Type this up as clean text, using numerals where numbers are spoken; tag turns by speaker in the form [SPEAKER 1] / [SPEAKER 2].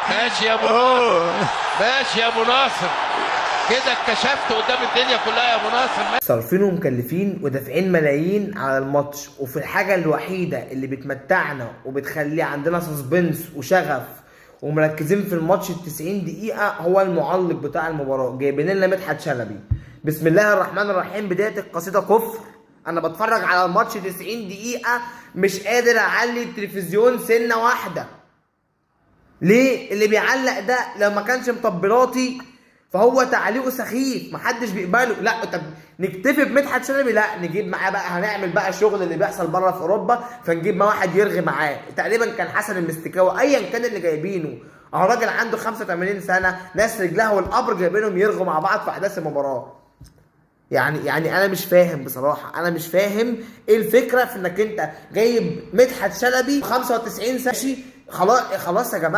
[SPEAKER 1] ماشي يا ابو ماشي يا ابو ناصر، كده اتكشفت قدام الدنيا كلها يا ابو ناصر.
[SPEAKER 2] صارفين ومكلفين ودافعين ملايين على الماتش، وفي الحاجه الوحيده اللي بتمتعنا وبتخلي عندنا سسبنس وشغف ومركزين في الماتش ال 90 دقيقه هو المعلق بتاع المباراه. جايبين لنا مدحت شلبي. بسم الله الرحمن الرحيم. بدايه القصيده كفر. انا بتفرج على الماتش 90 دقيقه مش قادر اعلي التلفزيون سنه واحده. ليه؟ اللي بيعلق ده لو ما كانش مطبلاتي فهو تعليقه سخيف محدش بيقبله. لا طب نكتفي بمدحت شلبي؟ لا، نجيب معاه بقى، هنعمل بقى الشغل اللي بيحصل بره في اوروبا، فنجيب معاه واحد يرغي معاه. تقريبا كان حسن المستكاوي ايا كان اللي جايبينه، اهو راجل عنده 85 سنه، ناس رجلها والقبر جايبينهم يرغوا مع بعض في احداث المباراه. يعني انا مش فاهم بصراحه، انا مش فاهم ايه الفكره في انك انت جايب مدحت شلبي 95 سنه. خلاص خلاص يا جماعه.